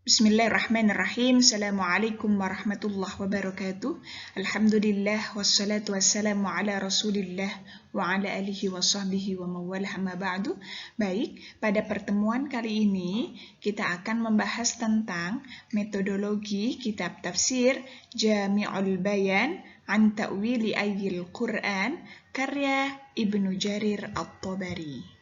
Bismillahirrahmanirrahim. Assalamualaikum warahmatullahi wabarakatuh. Alhamdulillah wassalatu wassalamu ala Rasulillah wa ala alihi wa sahbihi wa mawalah amma ba'du. Baik, pada pertemuan kali ini kita akan membahas tentang metodologi kitab tafsir Jami'ul Bayan an Ta'wili Ayyil Quran karya Ibnu Jarir At-Tabari.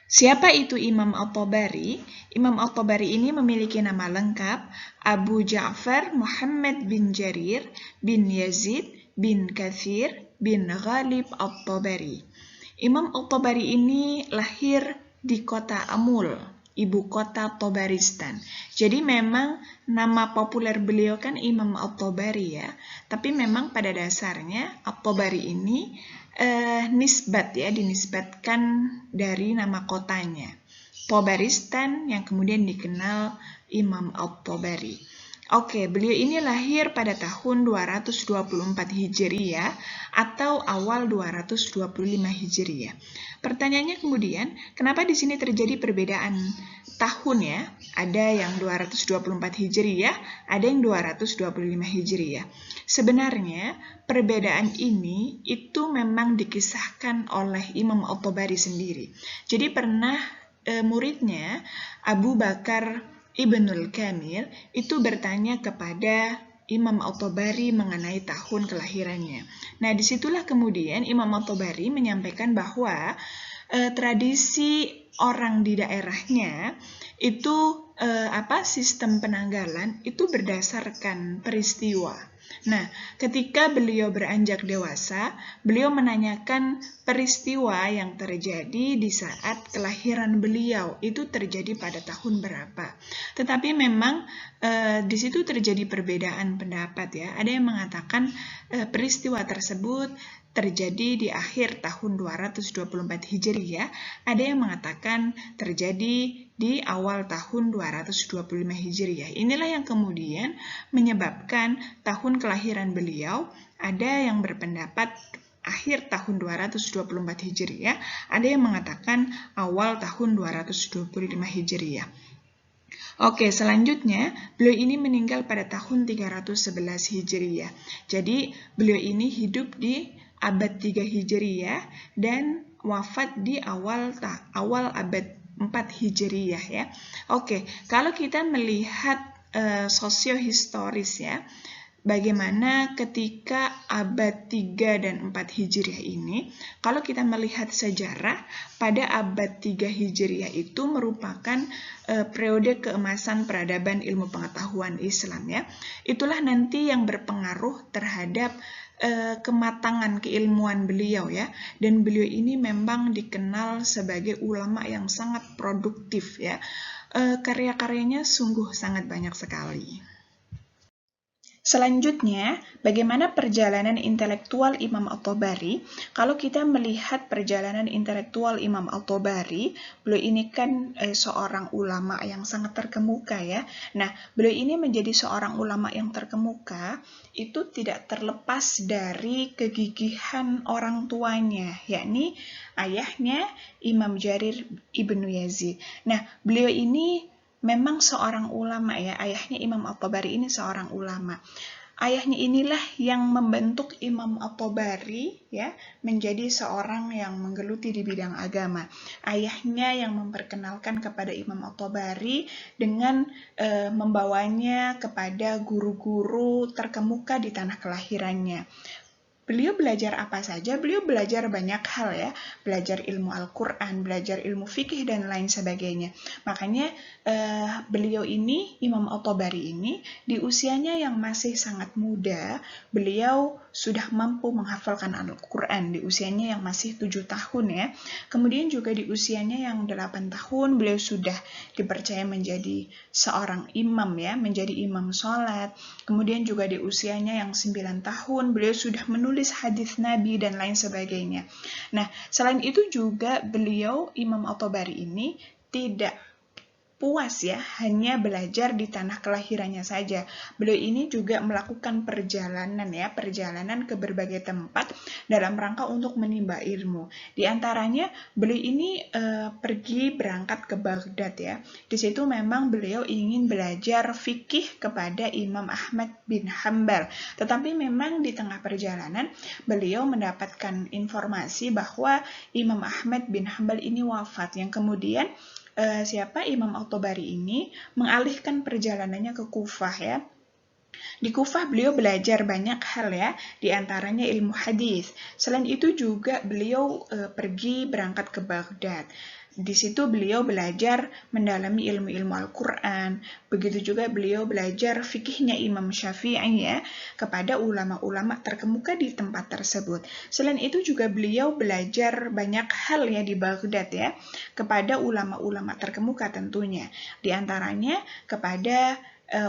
Siapa itu Imam At-Tabari? Imam At-Tabari ini memiliki nama lengkap Abu Ja'far Muhammad bin Jarir bin Yazid bin Katsir bin Ghalib At-Tabari. Imam At-Tabari ini lahir di kota Amul, ibu kota Tabaristan. Jadi memang nama populer beliau kan Imam At-Tabari ya. Tapi memang pada dasarnya At-Tabari ini dinisbatkan dari nama kotanya, Tabaristan, yang kemudian dikenal Imam At-Tabari. Oke, beliau ini lahir pada tahun 224 Hijriah atau awal 225 Hijriah. Pertanyaannya kemudian, kenapa di sini terjadi perbedaan tahun ya? Ada yang 224 Hijriah, ada yang 225 Hijriah. Sebenarnya perbedaan ini itu memang dikisahkan oleh Imam At-Tabari sendiri. Jadi pernah muridnya Abu Bakar Ibnul Kamil itu bertanya kepada Imam At-Tabari mengenai tahun kelahirannya. Nah, disitulah kemudian Imam At-Tabari menyampaikan bahwa tradisi orang di daerahnya itu sistem penanggalan itu berdasarkan peristiwa. Nah, ketika beliau beranjak dewasa, beliau menanyakan peristiwa yang terjadi di saat kelahiran beliau itu terjadi pada tahun berapa. Tetapi memang di situ terjadi perbedaan pendapat ya. Ada yang mengatakan peristiwa tersebut terjadi di akhir tahun 224 Hijriah, ada yang mengatakan terjadi di awal tahun 225 Hijriah. Inilah yang kemudian menyebabkan tahun kelahiran beliau, ada yang berpendapat akhir tahun 224 Hijriah, ada yang mengatakan awal tahun 225 Hijriah. Oke, selanjutnya beliau ini meninggal pada tahun 311 Hijriah. Jadi beliau ini hidup di abad 3 Hijriah dan wafat di awal abad 4 Hijriah ya. Oke, kalau kita melihat sosiohistoris ya, bagaimana ketika abad 3 dan 4 Hijriah ini, kalau kita melihat sejarah, pada abad 3 Hijriah itu merupakan periode keemasan peradaban ilmu pengetahuan Islam ya. Itulah nanti yang berpengaruh terhadap kematangan keilmuan beliau ya, dan beliau ini memang dikenal sebagai ulama yang sangat produktif ya. Karya-karyanya sungguh sangat banyak sekali. Selanjutnya, bagaimana perjalanan intelektual Imam At-Tabari? Kalau kita melihat perjalanan intelektual Imam At-Tabari, beliau ini kan seorang ulama yang sangat terkemuka ya. Nah, beliau ini menjadi seorang ulama yang terkemuka itu tidak terlepas dari kegigihan orang tuanya, yakni ayahnya Imam Jarir Ibnu Yazid. Nah, beliau ini memang seorang ulama ya, ayahnya Imam At-Tabari ini seorang ulama. Ayahnya inilah yang membentuk Imam At-Tabari ya menjadi seorang yang menggeluti di bidang agama. Ayahnya yang memperkenalkan kepada Imam At-Tabari dengan membawanya kepada guru-guru terkemuka di tanah kelahirannya. Beliau belajar apa saja? Beliau belajar banyak hal ya, belajar ilmu Al-Quran, belajar ilmu fikih dan lain sebagainya. Makanya beliau ini, Imam At-Tabari ini, di usianya yang masih sangat muda, beliau sudah mampu menghafalkan Al-Quran di usianya yang masih 7 tahun ya. Kemudian juga di usianya yang 8 tahun, beliau sudah dipercaya menjadi seorang imam ya, menjadi imam sholat. Kemudian juga di usianya yang 9 tahun, beliau sudah menulis hadis Nabi dan lain sebagainya. Nah, selain itu juga beliau Imam At-Tabari ini tidak puas ya hanya belajar di tanah kelahirannya saja. Beliau ini juga melakukan perjalanan ke berbagai tempat dalam rangka untuk menimba ilmu. Di antaranya beliau ini pergi berangkat ke Baghdad ya. Di situ memang beliau ingin belajar fikih kepada Imam Ahmad bin Hanbal. Tetapi memang di tengah perjalanan beliau mendapatkan informasi bahwa Imam Ahmad bin Hanbal ini wafat, yang kemudian Imam At-Tabari ini mengalihkan perjalanannya ke Kufah ya. Di Kufah beliau belajar banyak hal ya, di antaranya ilmu hadis. Selain itu juga beliau pergi berangkat ke Baghdad. Di situ beliau belajar mendalami ilmu-ilmu Al-Quran. Begitu juga beliau belajar fikihnya Imam Syafi'i ya, kepada ulama-ulama terkemuka di tempat tersebut. Selain itu juga beliau belajar banyak hal ya di Baghdad ya, kepada ulama-ulama terkemuka tentunya. Di antaranya kepada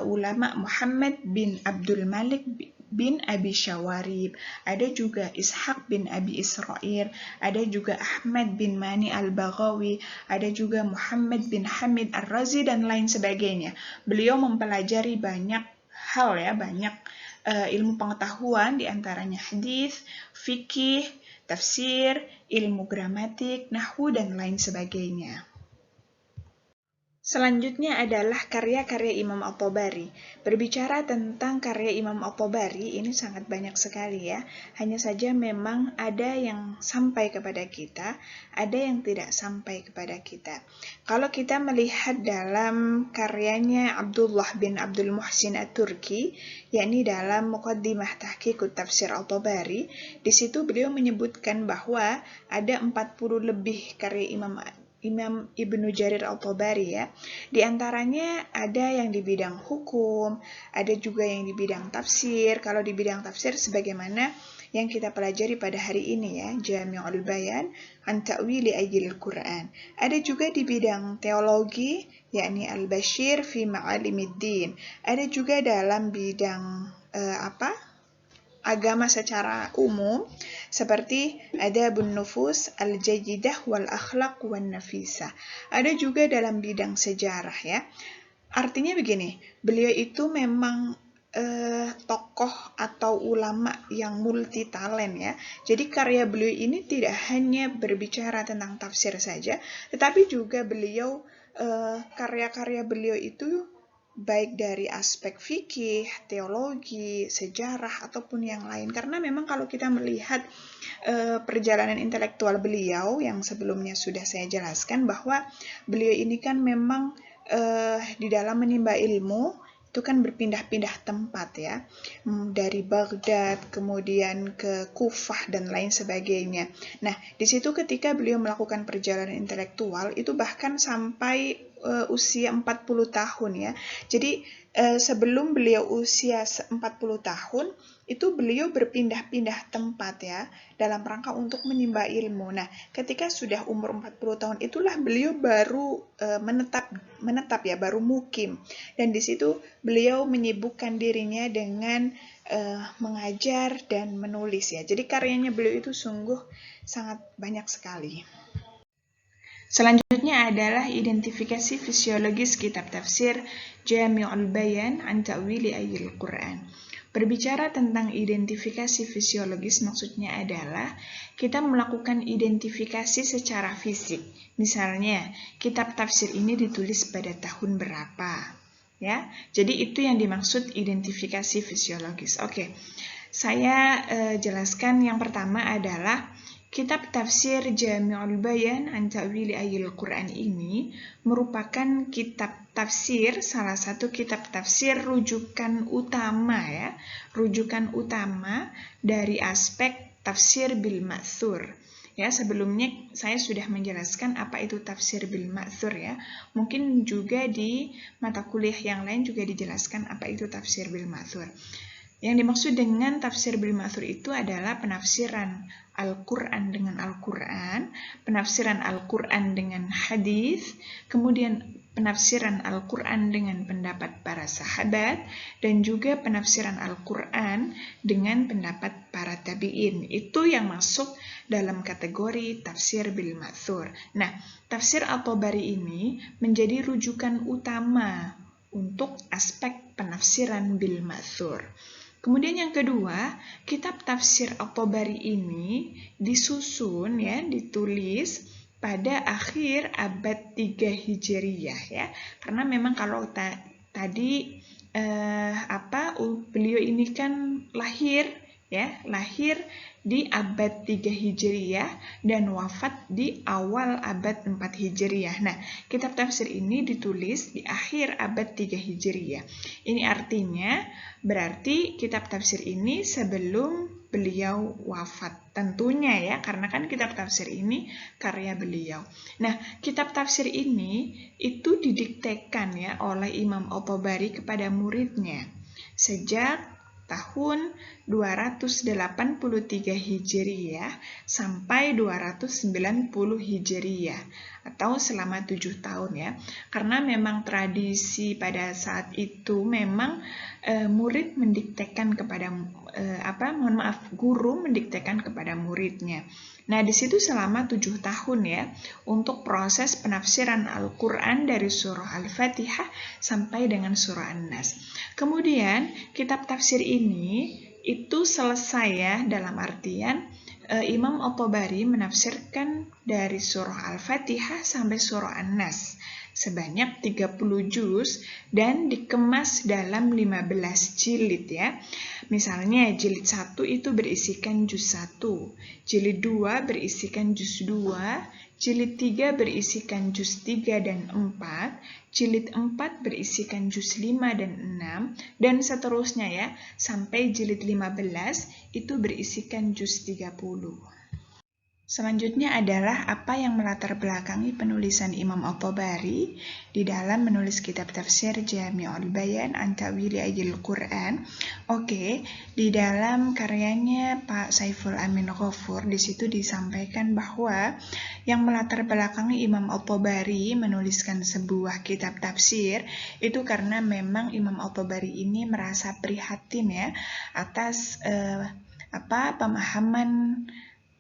ulama Muhammad bin Abdul Malik bin Abi Syawarib, ada juga Ishaq bin Abi Israil, ada juga Ahmad bin Mani al-Baghawi, ada juga Muhammad bin Hamid ar-Razi dan lain sebagainya. Beliau mempelajari banyak hal ya, banyak ilmu pengetahuan, di antaranya hadis, fikih, tafsir, ilmu gramatik, nahwu dan lain sebagainya. Selanjutnya adalah karya-karya Imam At-Tabari. Berbicara tentang karya Imam At-Tabari, ini sangat banyak sekali ya. Hanya saja memang ada yang sampai kepada kita, ada yang tidak sampai kepada kita. Kalau kita melihat dalam karyanya Abdullah bin Abdul Muhsin At-Turki, yakni dalam Muqaddimah Tahqiqut Tafsir At-Tabari, di situ beliau menyebutkan bahwa ada 40 lebih karya Imam Ibnu Jarir At-Tabari ya. Di antaranya ada yang di bidang hukum, ada juga yang di bidang tafsir. Kalau di bidang tafsir sebagaimana yang kita pelajari pada hari ini ya, Jami'ul Bayan an Ta'wili Ayatil Quran. Ada juga di bidang teologi, yakni Al-Bashir fi Ma'alimiddin. Ada juga dalam bidang agama secara umum, seperti Adabun Nufus, Al-Jayyidah, Wal-Akhlaq, Wan-Nafisah. Ada juga dalam bidang sejarah ya. Artinya begini, beliau itu memang tokoh atau ulama yang multi talent ya. Jadi karya beliau ini tidak hanya berbicara tentang tafsir saja, tetapi juga beliau karya-karya beliau itu baik dari aspek fikih, teologi, sejarah, ataupun yang lain. Karena memang kalau kita melihat perjalanan intelektual beliau yang sebelumnya sudah saya jelaskan, bahwa beliau ini kan memang di dalam menimba ilmu itu kan berpindah-pindah tempat ya, dari Baghdad kemudian ke Kufah dan lain sebagainya. Nah, di situ ketika beliau melakukan perjalanan intelektual itu bahkan sampai usia 40 tahun ya. Jadi sebelum beliau usia 40 tahun itu beliau berpindah-pindah tempat ya, dalam rangka untuk menimba ilmu. Nah, ketika sudah umur 40 tahun itulah beliau baru menetap ya, baru mukim. Dan di situ beliau menyibukkan dirinya dengan mengajar dan menulis ya. Jadi karyanya beliau itu sungguh sangat banyak sekali. Selanjutnya adalah identifikasi fisiologis kitab tafsir Jami'ul Bayan an Ta'wili Ayatil Quran. Berbicara tentang identifikasi fisiologis maksudnya adalah kita melakukan identifikasi secara fisik. Misalnya, kitab tafsir ini ditulis pada tahun berapa, ya. Jadi itu yang dimaksud identifikasi fisiologis. Oke. Saya jelaskan yang pertama adalah kitab tafsir Jami'ul Bayan an Ta'wili Ayatil Quran ini merupakan kitab tafsir, salah satu kitab tafsir rujukan utama ya, rujukan utama dari aspek tafsir bil ma'thur. Ya, sebelumnya saya sudah menjelaskan apa itu tafsir bil ma'thur ya. Mungkin juga di mata kuliah yang lain juga dijelaskan apa itu tafsir bil ma'thur. Yang dimaksud dengan tafsir bil ma'thur itu adalah penafsiran Al-Quran dengan Al-Quran, penafsiran Al-Quran dengan hadis, kemudian penafsiran Al-Quran dengan pendapat para sahabat, dan juga penafsiran Al-Quran dengan pendapat para tabi'in. Itu yang masuk dalam kategori tafsir bil ma'thur. Nah, tafsir At-Tabari ini menjadi rujukan utama untuk aspek penafsiran bil ma'thur. Kemudian yang kedua, kitab tafsir At-Tabari ini disusun ya, ditulis pada akhir abad 3 Hijriyah ya. Karena memang kalau tadi beliau ini kan lahir di abad 3 Hijriyah dan wafat di awal abad 4 Hijriyah. Nah, kitab tafsir ini ditulis di akhir abad 3 Hijriyah. Ini artinya berarti kitab tafsir ini sebelum beliau wafat. Tentunya ya, karena kan kitab tafsir ini karya beliau. Nah, kitab tafsir ini itu didiktekan ya oleh Imam At-Tabari kepada muridnya sejak tahun 283 Hijriyah sampai 290 Hijriyah atau selama 7 tahun ya. Karena memang tradisi pada saat itu memang murid mendiktekan kepada guru mendiktekan kepada muridnya. Nah, di situ selama 7 tahun ya untuk proses penafsiran Al-Quran dari surah Al-Fatihah sampai dengan surah An-Nas. Kemudian kitab tafsir ini itu selesai ya, dalam artian Imam At-Tabari menafsirkan dari surah Al-Fatihah sampai surah An-Nas sebanyak 30 juz dan dikemas dalam 15 jilid ya. Misalnya jilid 1 itu berisikan juz 1, jilid 2 berisikan juz 2, jilid 3 berisikan juz 3 dan 4, jilid 4 berisikan juz 5 dan 6, dan seterusnya ya, sampai jilid 15 itu berisikan juz 30. Selanjutnya adalah apa yang melatar belakangi penulisan Imam At-Tabari di dalam menulis kitab tafsir Jami'ul Bayan an Ta'wili Ayatil Quran. Oke, di dalam karyanya Pak Saiful Amin Ghaffur di situ disampaikan bahwa yang melatar belakangi Imam At-Tabari menuliskan sebuah kitab tafsir itu karena memang Imam At-Tabari ini merasa prihatin ya atas pemahaman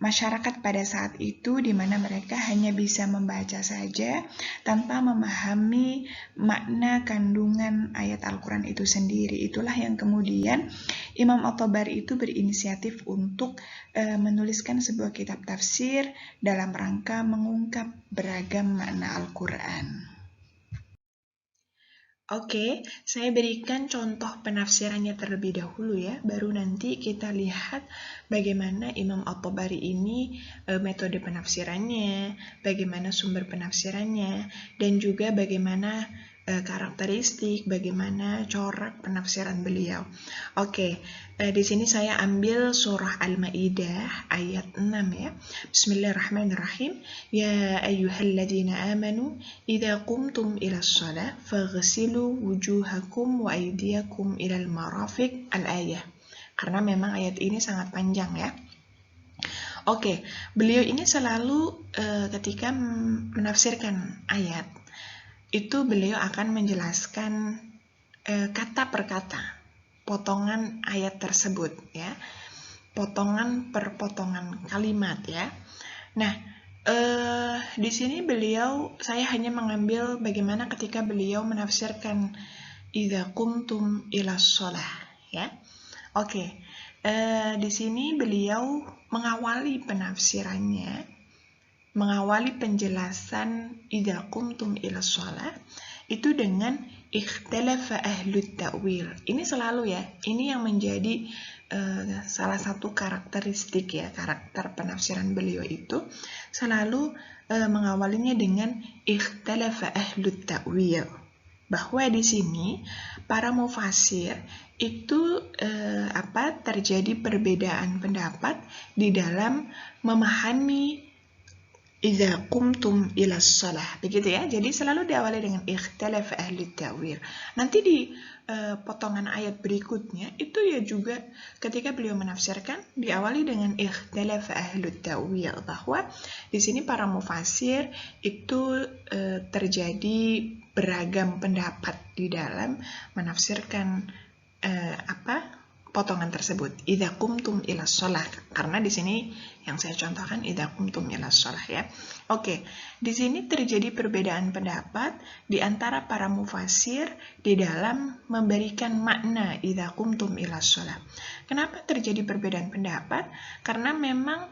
masyarakat pada saat itu di mana mereka hanya bisa membaca saja tanpa memahami makna kandungan ayat Al-Quran itu sendiri. Itulah yang kemudian Imam At-Tabari itu berinisiatif untuk menuliskan sebuah kitab tafsir dalam rangka mengungkap beragam makna Al-Quran. Oke, saya berikan contoh penafsirannya terlebih dahulu ya, baru nanti kita lihat bagaimana Imam At-Tabari ini metode penafsirannya, bagaimana sumber penafsirannya, dan juga bagaimana karakteristik, bagaimana corak penafsiran beliau. Oke, di sini saya ambil surah Al-Maidah ayat 6 ya. Bismillahirrahmanirrahim. Ya ayyuhalladzina amanu idza qumtum ilas shalah faghsilu wujuhakum wa aydiyakum ilal marafiq al-ayah. Karena memang ayat ini sangat panjang ya. Oke, beliau ini selalu ketika menafsirkan ayat itu beliau akan menjelaskan kata per kata potongan ayat tersebut ya, potongan per potongan kalimat ya. Nah, di sini saya hanya mengambil bagaimana ketika beliau menafsirkan idza qumtum ilas shalah ya. Oke, di sini beliau mengawali penafsirannya, mengawali penjelasan idza qumtum ilas shalah itu dengan ikhtalafa ahlut ta'wil. Ini selalu ya, ini yang menjadi salah satu karakteristik ya, karakter penafsiran beliau itu selalu mengawalinya dengan ikhtalafa ahlut ta'wil. Bahwa di sini para mufasir itu terjadi perbedaan pendapat di dalam memahami idza qumtum ilas shalah, begitu ya. Jadi selalu diawali dengan ikhtilaf ahli ta'wil. Nanti di potongan ayat berikutnya itu ya juga ketika beliau menafsirkan diawali dengan ikhtilaf ahli ta'wil, bahwa di sini para mufasir itu terjadi beragam pendapat di dalam menafsirkan potongan tersebut. Idza qumtum ilas shalah, karena di sini yang saya contohkan idza qumtum ilas shalah ya. Oke, di sini terjadi perbedaan pendapat di antara para mufassir di dalam memberikan makna idza qumtum ilas shalah. Kenapa terjadi perbedaan pendapat? Karena memang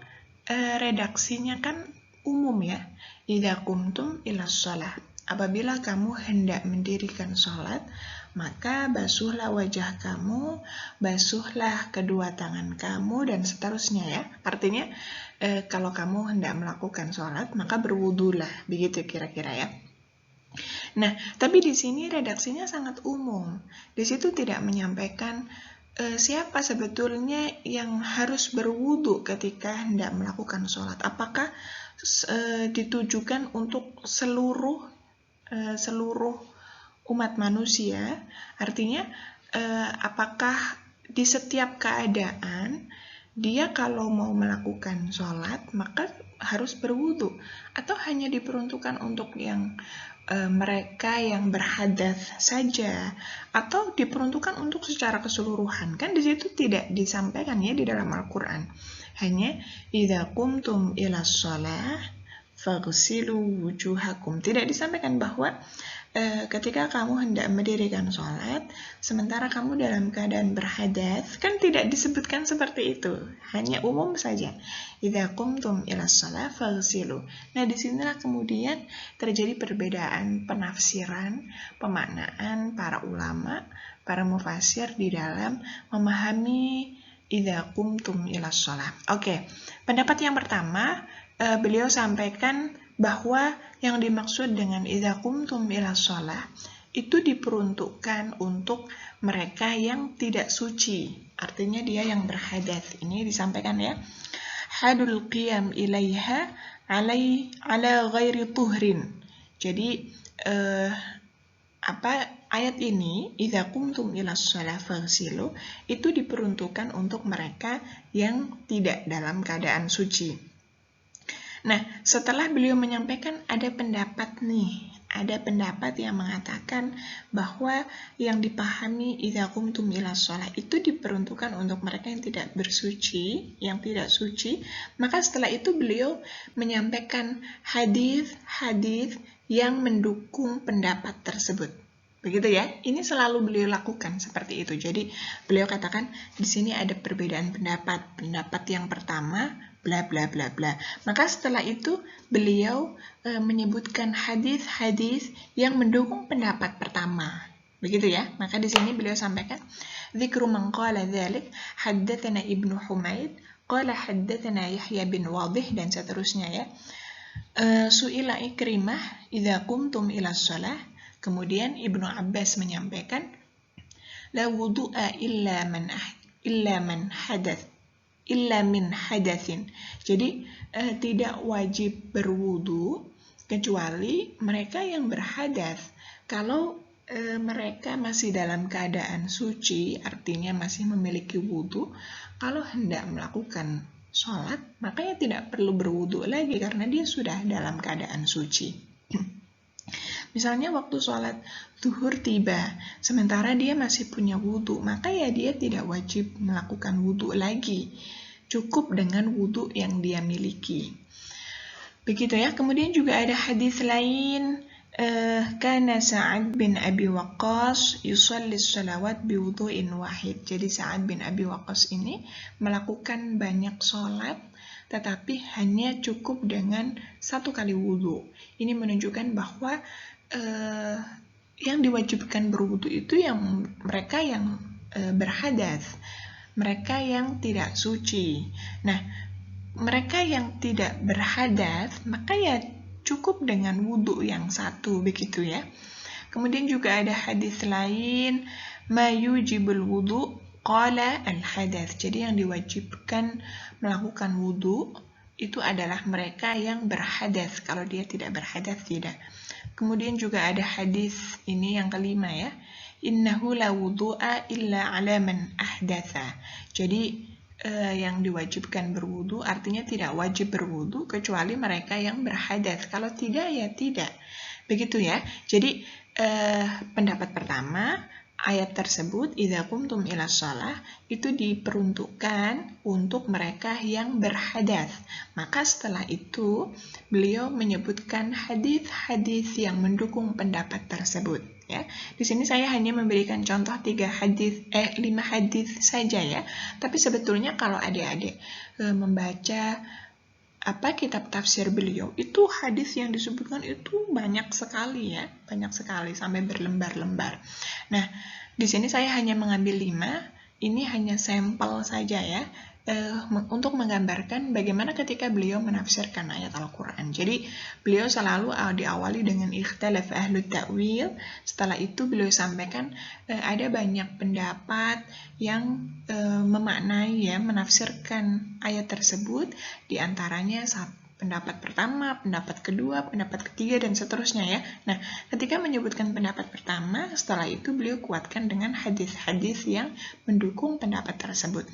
redaksinya kan umum ya. Idza qumtum ilas shalah. Apabila kamu hendak mendirikan sholat, maka basuhlah wajah kamu, basuhlah kedua tangan kamu, dan seterusnya ya. Artinya kalau kamu hendak melakukan sholat, maka berwudulah, begitu kira-kira ya. Nah, tapi di sini redaksinya sangat umum. Di situ tidak menyampaikan siapa sebetulnya yang harus berwudu ketika hendak melakukan sholat. Apakah ditujukan untuk seluruh umat manusia, artinya apakah di setiap keadaan dia kalau mau melakukan sholat maka harus berwudu, atau hanya diperuntukkan untuk yang mereka yang berhadas saja, atau diperuntukkan untuk secara keseluruhan? Kan di situ tidak disampaikan ya di dalam Al-Quran, hanya idza qumtum ilas shalah faghsilu wujuhakum. Tidak disampaikan bahwa ketika kamu hendak mendirikan sholat, sementara kamu dalam keadaan berhadas, kan tidak disebutkan seperti itu. Hanya umum saja. Idza qumtum ilas shalah faghsilu. Nah, disinilah kemudian terjadi perbedaan penafsiran, pemaknaan para ulama, para mufassir di dalam memahami idza qumtum ilas shalah. Oke, pendapat yang pertama, beliau sampaikan bahwa yang dimaksud dengan idza qumtum ilas shalah itu diperuntukkan untuk mereka yang tidak suci, artinya dia yang berhadas. Ini disampaikan ya, hadul qiyam ilaiha ala ghairi tuhrin. Jadi ayat ini idza qumtum ilas shalah faghsilu itu diperuntukkan untuk mereka yang tidak dalam keadaan suci. Nah, setelah beliau menyampaikan ada pendapat yang mengatakan bahwa yang dipahami idza qumtum ilas shalah itu diperuntukkan untuk mereka yang tidak bersuci, yang tidak suci. Maka setelah itu beliau menyampaikan hadis yang mendukung pendapat tersebut. Begitu ya, ini selalu beliau lakukan seperti itu. Jadi beliau katakan di sini ada perbedaan pendapat yang pertama bla bla bla bla. Maka setelah itu beliau menyebutkan hadis-hadis yang mendukung pendapat pertama. Begitu ya. Maka di sini beliau sampaikan dzikru man qala dzalik haddatsana Ibnu Humaid qala haddatsana Yahya bin Wadih, dan seterusnya ya. Su'ila Ikrimah idza qumtum ilas shalah. Kemudian Ibnu Abbas menyampaikan la wudu'a illa min hadatsin. Jadi tidak wajib berwudu kecuali mereka yang berhadas. Kalau mereka masih dalam keadaan suci, artinya masih memiliki wudu, kalau hendak melakukan sholat, makanya tidak perlu berwudu lagi karena dia sudah dalam keadaan suci. Misalnya waktu sholat zuhur tiba, sementara dia masih punya wudu, maka ya dia tidak wajib melakukan wudu lagi. Cukup dengan wudu yang dia miliki. Begitu ya. Kemudian juga ada hadis lain, kana Sa'ad bin Abi Waqqas yusalli sholawat biwudu'in wahid. Jadi Sa'ad bin Abi Waqqas ini melakukan banyak sholat, tetapi hanya cukup dengan satu kali wudu. Ini menunjukkan bahwa yang diwajibkan berwudu itu yang mereka yang berhadas, mereka yang tidak suci. Nah, mereka yang tidak berhadas, maka ya cukup dengan wudu yang satu, begitu ya. Kemudian juga ada hadis lain, ma yujibul wudu qala al-hadath. Jadi yang diwajibkan melakukan wudu itu adalah mereka yang berhadas. Kalau dia tidak berhadas, tidak. Kemudian juga ada hadis ini yang kelima ya, innahu la wudu'a illa ala man ahdatha. Jadi yang diwajibkan berwudu artinya tidak wajib berwudu kecuali mereka yang berhadas. Kalau tidak ya tidak. Begitu ya. Jadi pendapat pertama, ayat tersebut idza qumtum ila shalah itu diperuntukkan untuk mereka yang berhadas. Maka setelah itu beliau menyebutkan hadis-hadis yang mendukung pendapat tersebut. Ya, di sini saya hanya memberikan contoh 5 hadis saja ya. Tapi sebetulnya kalau adik-adik membaca kitab tafsir beliau, itu hadis yang disebutkan itu banyak sekali ya, banyak sekali sampai berlembar-lembar. Nah, di sini saya hanya mengambil 5, ini hanya sampel saja ya, untuk menggambarkan bagaimana ketika beliau menafsirkan ayat Al-Quran. Jadi, beliau selalu diawali dengan ikhtilaf ahlu ta'wil, setelah itu beliau sampaikan ada banyak pendapat yang memaknai ya, menafsirkan ayat tersebut, diantaranya pendapat pertama, pendapat kedua, pendapat ketiga, dan seterusnya ya. Nah, ketika menyebutkan pendapat pertama, setelah itu beliau kuatkan dengan hadis-hadis yang mendukung pendapat tersebut.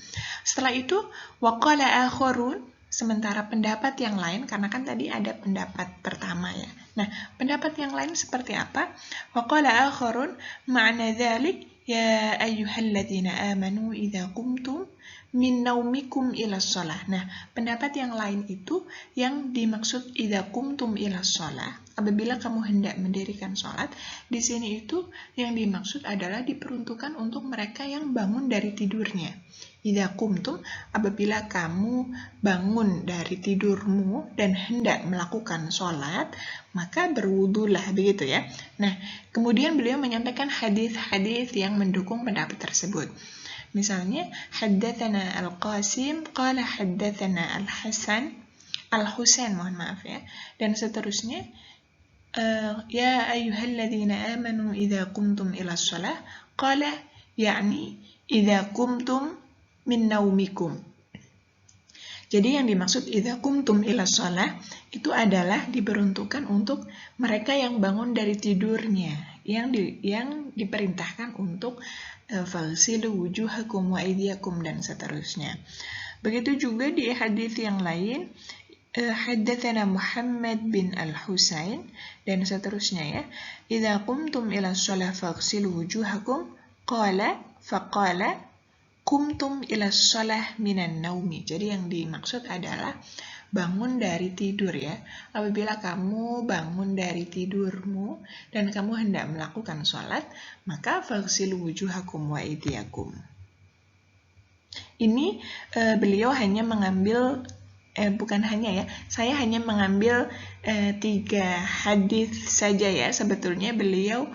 Setelah itu, waqala akharun, sementara pendapat yang lain, karena kan tadi ada pendapat pertama ya. Nah, pendapat yang lain seperti apa? Waqala akharun ma'na dzalik ya ayyuhalladzina amanu idza qumtum min naumikum ila shalah. Nah, pendapat yang lain itu yang dimaksud idza qumtum ila shalah, apabila kamu hendak mendirikan sholat, di sini itu yang dimaksud adalah diperuntukkan untuk mereka yang bangun dari tidurnya. Idza qumtum, apabila kamu bangun dari tidurmu dan hendak melakukan sholat, maka berwudulah, begitu ya. Nah, kemudian beliau menyampaikan hadis-hadis yang mendukung pendapat tersebut. Misalnya, haddatsana Al-Qasim qala haddatsana Al-Husain, mohon maaf ya. Dan seterusnya, ya ayyuhalladzina amanu idza qumtum ila shalah qala yakni idza qumtum min naumikum. Jadi yang dimaksud idza qumtum ila shalah itu adalah diperuntukkan untuk mereka yang bangun dari tidurnya, yang diperintahkan untuk faghsilu wujuhakum wa aydiyakum dan seterusnya. Begitu juga di hadis yang lain, haddatsana Muhammad bin Al-Husain dan seterusnya ya. Idza qumtum ila shalah faghsilu wujuhakum faqala qumtum ila shalah minan naumi. Jadi yang dimaksud adalah bangun dari tidur ya. Apabila kamu bangun dari tidurmu dan kamu hendak melakukan sholat, maka faghsilu wujuhakum wa aydiyakum. Ini beliau hanya mengambil, saya hanya mengambil 3 hadis saja ya. Sebetulnya beliau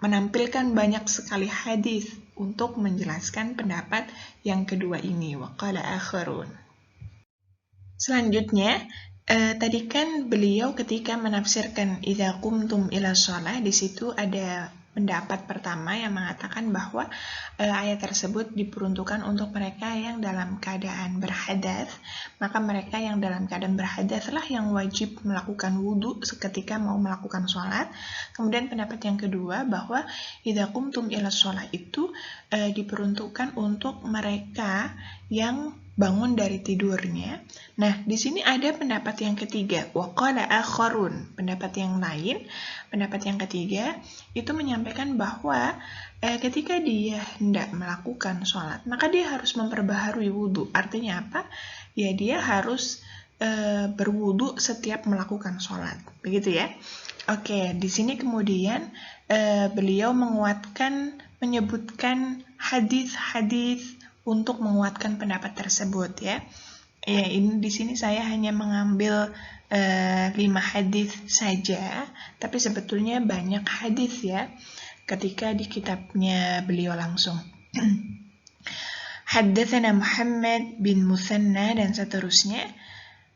menampilkan banyak sekali hadis untuk menjelaskan pendapat yang kedua ini, waqala akharun. Selanjutnya, tadi kan beliau ketika menafsirkan idza qumtum ila shalah, di situ ada pendapat pertama yang mengatakan bahwa ayat tersebut diperuntukkan untuk mereka yang dalam keadaan berhadas. Maka mereka yang dalam keadaan berhadaslah yang wajib melakukan wudhu ketika mau melakukan sholat. Kemudian pendapat yang kedua bahwa idza qumtum ila shalah itu diperuntukkan untuk mereka yang bangun dari tidurnya. Nah, di sini ada pendapat yang ketiga, waqala akharun, pendapat yang lain, pendapat yang ketiga itu menyampaikan bahwa ketika dia hendak melakukan sholat, maka dia harus memperbaharui wudhu. Artinya apa? Ya, dia harus berwudhu setiap melakukan sholat, begitu ya. Oke, di sini kemudian beliau menyebutkan hadis-hadis untuk menguatkan pendapat tersebut ya. Ya, ini di sini saya hanya mengambil 5 hadis saja, tapi sebetulnya banyak hadis ya ketika di kitabnya beliau langsung. Haddatsana Muhammad bin Musanna dan seterusnya.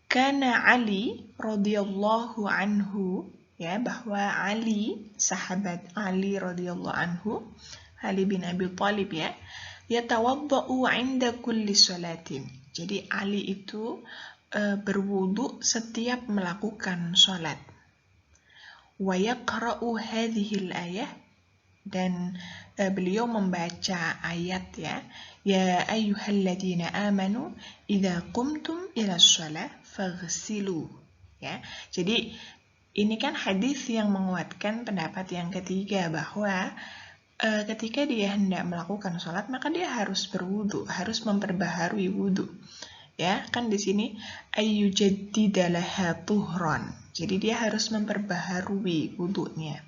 Kana Ali radhiyallahu anhu, ya, bahwa Ali, sahabat Ali radhiyallahu anhu, Ali bin Abi Thalib ya, yatawadda'u 'inda kulli sholatin. Jadi Ali itu berwudu setiap melakukan sholat. Wa yaqra'u hadhil ayah, dan beliau membaca ayat ya. Ya ayyuhalladzina amanu idza qumtum ila shalah faghsilu. Ya. Jadi ini kan hadis yang menguatkan pendapat yang ketiga bahwa ketika dia hendak melakukan sholat maka dia harus berwudu, harus memperbaharui wudu. Ya, kan di sini ayyujaddidalaha tuhron. Jadi dia harus memperbaharui wudunya.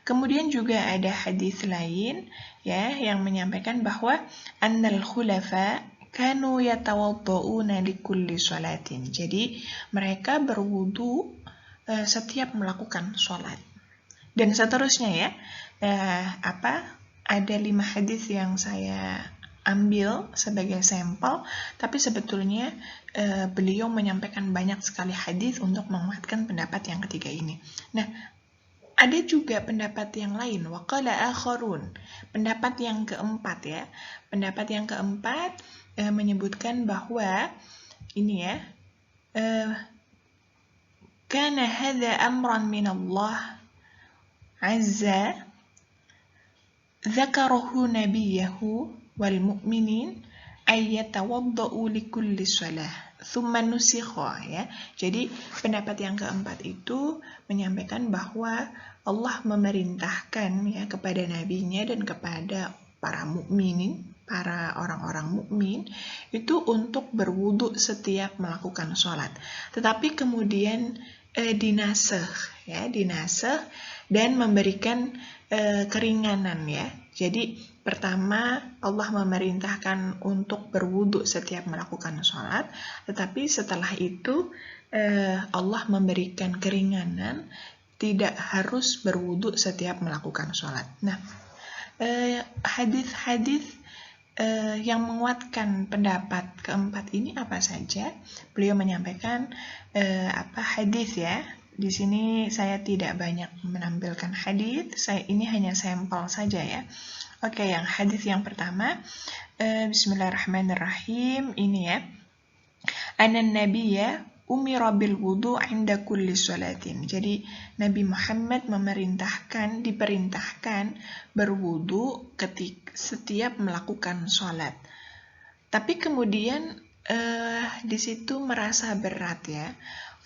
Kemudian juga ada hadis lain ya yang menyampaikan bahwa annal khulafa kanu yatawadda'una likulli sholatin. Jadi mereka berwudu setiap melakukan sholat. Dan seterusnya ya. Ada 5 hadis yang saya ambil sebagai sampel, tapi sebetulnya beliau menyampaikan banyak sekali hadis untuk menguatkan pendapat yang ketiga ini. Nah, ada juga pendapat yang lain, waqala akharun, pendapat yang keempat ya. Pendapat yang keempat menyebutkan bahwa ini ya, kana hadza amran min Allah azza dzakarahu nabiyahu wal mu'minin ayyatawadda'u likulli shalah thumma nusikha ya. Jadi pendapat yang keempat itu menyampaikan bahwa Allah memerintahkan ya kepada nabinya dan kepada para mukminin, para orang-orang mukmin itu untuk berwudu setiap melakukan sholat. Tetapi kemudian dinasakh dan memberikan keringanan ya. Jadi pertama Allah memerintahkan untuk berwudu setiap melakukan sholat, tetapi setelah itu Allah memberikan keringanan, tidak harus berwudu setiap melakukan sholat. Nah, hadis-hadis yang menguatkan pendapat keempat ini apa saja? Beliau menyampaikan hadis ya. Di sini saya tidak banyak menampilkan hadis, ini hanya sampel saja ya. Oke, yang hadis yang pertama, Bismillahirrahmanirrahim, ini ya. Anan nabiyya umira bil wudu 'inda kulli sholatin. Jadi Nabi Muhammad diperintahkan berwudu ketika setiap melakukan sholat. Tapi kemudian di situ merasa berat ya.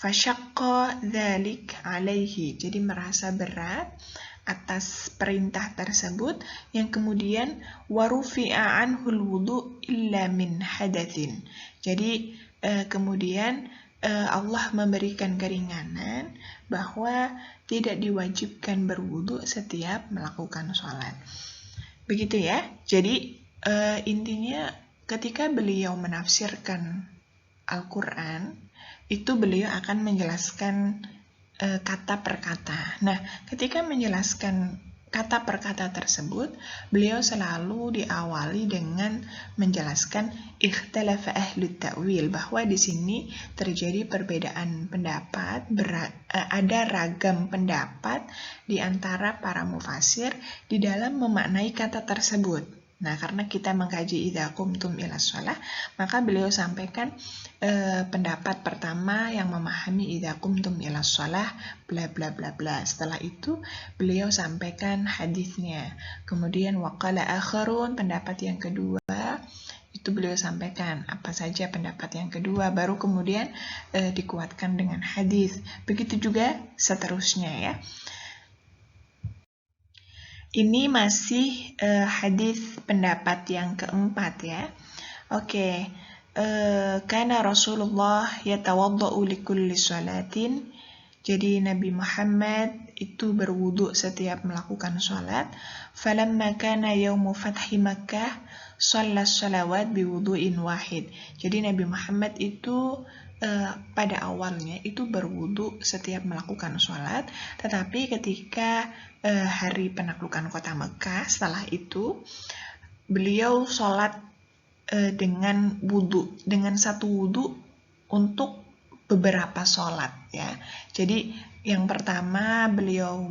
Fasyaqqa dzalik alaihi. Jadi merasa berat atas perintah tersebut yang kemudian warufi'a anhul wudu illa min hadatsin. Jadi kemudian Allah memberikan keringanan bahwa tidak diwajibkan berwudu setiap melakukan sholat. Begitu ya. Jadi intinya ketika beliau menafsirkan Al-Quran itu beliau akan menjelaskan kata per kata. Nah, ketika menjelaskan kata per kata tersebut, beliau selalu diawali dengan menjelaskan ikhtalafa ahlut ta'wil, bahwa di sini terjadi perbedaan pendapat, ada ragam pendapat di antara para mufasir di dalam memaknai kata tersebut. Nah, karena kita mengkaji idza qumtum ilas shalah, maka beliau sampaikan pendapat pertama yang memahami idza qumtum ilas shalah bla bla bla bla. Setelah itu beliau sampaikan hadisnya. Kemudian waqala akharun, pendapat yang kedua, itu beliau sampaikan apa saja pendapat yang kedua, baru kemudian dikuatkan dengan hadis. Begitu juga seterusnya ya. Ini masih hadis pendapat yang keempat ya. Oke. Kana Rasulullah yatawadda'u likulli sholatin. Jadi Nabi Muhammad itu berwudu setiap melakukan sholat. Falamma kana yaumu fathi Makkah shalla sholawat biwudu'in wahid. Jadi Nabi Muhammad itu pada awalnya itu berwudu setiap melakukan sholat, tetapi ketika hari penaklukan kota Mekah, setelah itu beliau sholat dengan satu wudu untuk beberapa sholat ya. Jadi yang pertama beliau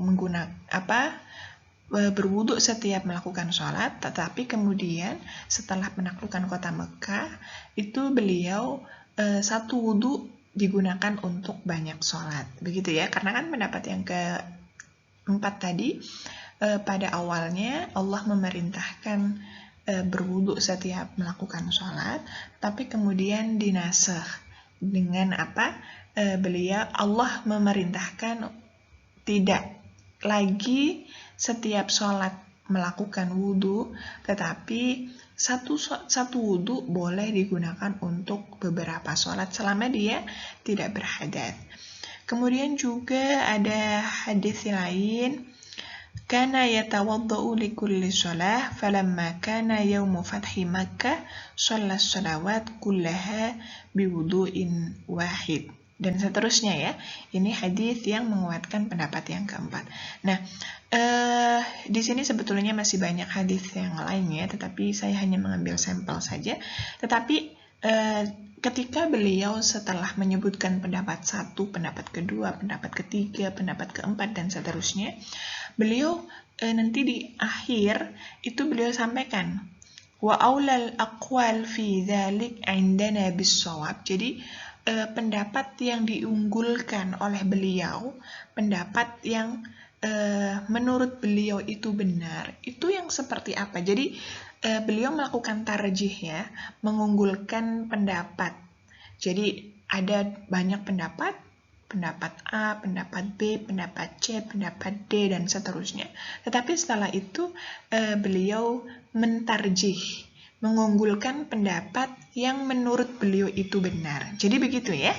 berwudu setiap melakukan sholat, tetapi kemudian setelah penaklukan kota Mekah itu beliau satu wudu digunakan untuk banyak sholat, begitu ya. Karena kan pendapat yang keempat tadi pada awalnya Allah memerintahkan berwudu setiap melakukan sholat, tapi kemudian dinasakh dengan Allah memerintahkan tidak lagi setiap sholat melakukan wudhu, tetapi satu wudhu boleh digunakan untuk beberapa sholat selama dia tidak berhadas. Kemudian juga ada hadis lain, kana yatawadda'u likulli shalah falamma kana yaumu fathi Makkah shalla shalawat kullaha biwudu'in wahid, dan seterusnya ya. Ini hadis yang menguatkan pendapat yang keempat. Nah, di sini sebetulnya masih banyak hadis yang lainnya, tetapi saya hanya mengambil sampel saja. Tetapi ketika beliau setelah menyebutkan pendapat satu, pendapat kedua, pendapat ketiga, pendapat keempat, dan seterusnya, beliau nanti di akhir itu beliau sampaikan wa aulal aqwal fi dzalik indana bis-shawab. Jadi pendapat yang diunggulkan oleh beliau, pendapat yang menurut beliau itu benar, itu yang seperti apa? Jadi beliau melakukan tarjih ya, mengunggulkan pendapat. Jadi ada banyak pendapat A, pendapat B, pendapat C, pendapat D, dan seterusnya. Tetapi setelah itu beliau mentarjih, mengunggulkan pendapat yang menurut beliau itu benar. Jadi begitu ya.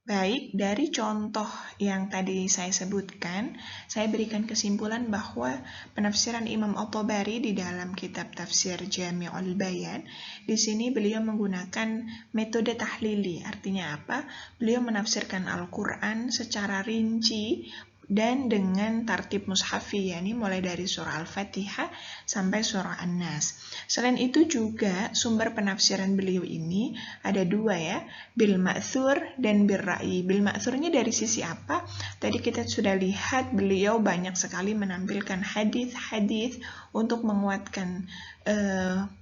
Baik, dari contoh yang tadi saya sebutkan, saya berikan kesimpulan bahwa penafsiran Imam At-Tabari di dalam kitab tafsir Jami'ul Bayan, di sini beliau menggunakan metode tahlili. Artinya apa? Beliau menafsirkan Al-Quran secara rinci dan dengan tartib mushafi, yakni mulai dari surah Al-Fatihah sampai surah An-Nas. Selain itu juga sumber penafsiran beliau ini ada dua ya, bil ma'thur dan bil ra'i. Bil ma'thurnya dari sisi apa? Tadi kita sudah lihat beliau banyak sekali menampilkan hadis-hadis untuk menguatkan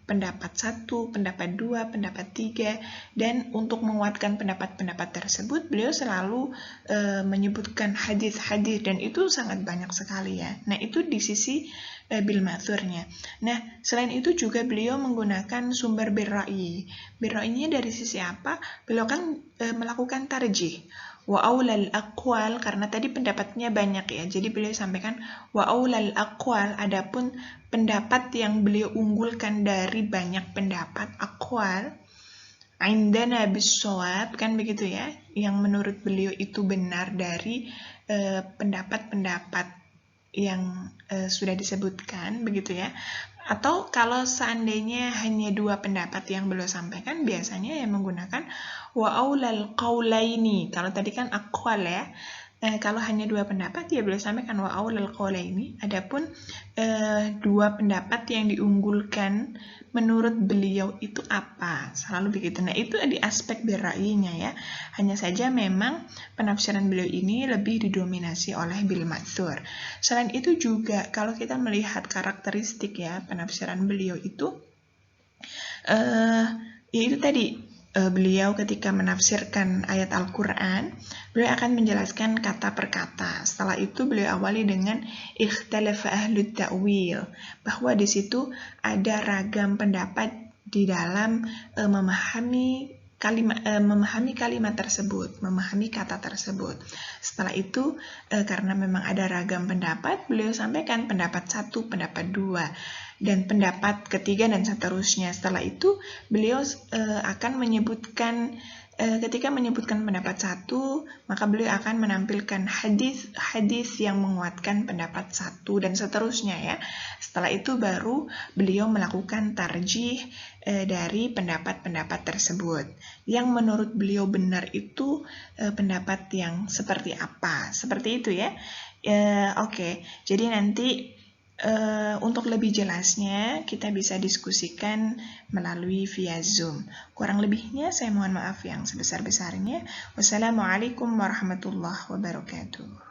pendapat satu, pendapat dua, pendapat tiga, dan untuk menguatkan pendapat-pendapat tersebut beliau selalu menyebutkan hadis-hadis, dan itu sangat banyak sekali ya. Nah, itu di sisi bil ma'thurnya. Nah, selain itu juga beliau menggunakan sumber bil ra'i. Bil ra'inya dari sisi apa? Beliau kan melakukan tarjih. Wa aulal aqwal, karena tadi pendapatnya banyak ya, jadi beliau sampaikan wa aulal aqwal, adapun pendapat yang beliau unggulkan dari banyak pendapat aqwal indana bis-shawab, kan begitu ya, yang menurut beliau itu benar dari pendapat-pendapat yang sudah disebutkan, begitu ya. Atau kalau seandainya hanya dua pendapat yang beliau sampaikan, biasanya yang menggunakan wa aulal qaulaini. Kalau tadi kan aqwal ya. Kalau hanya dua pendapat, ya beliau sampaikan wa aulal qaulaini. Adapun dua pendapat yang diunggulkan menurut beliau itu apa? Selalu begitu. Nah, itu di aspek birra'inya ya. Hanya saja memang penafsiran beliau ini lebih didominasi oleh bil ma'thur. Selain itu juga kalau kita melihat karakteristik ya penafsiran beliau itu, yaitu tadi beliau ketika menafsirkan ayat Al-Quran, beliau akan menjelaskan kata per kata. Setelah itu beliau awali dengan ikhtalafa ahlut ta'wil, bahwa di situ ada ragam pendapat di dalam memahami kalimat tersebut, memahami kata tersebut. Setelah itu karena memang ada ragam pendapat, beliau sampaikan pendapat satu, pendapat dua, dan pendapat ketiga, dan seterusnya. Setelah itu beliau akan menyebutkan, ketika menyebutkan pendapat satu, maka beliau akan menampilkan hadis yang menguatkan pendapat satu, dan seterusnya ya. Setelah itu baru beliau melakukan tarjih dari pendapat-pendapat tersebut. Yang menurut beliau benar itu pendapat yang seperti apa? Seperti itu ya. Oke. Jadi nanti untuk lebih jelasnya kita bisa diskusikan melalui via Zoom. Kurang lebihnya saya mohon maaf yang sebesar-besarnya. Wassalamualaikum warahmatullahi wabarakatuh.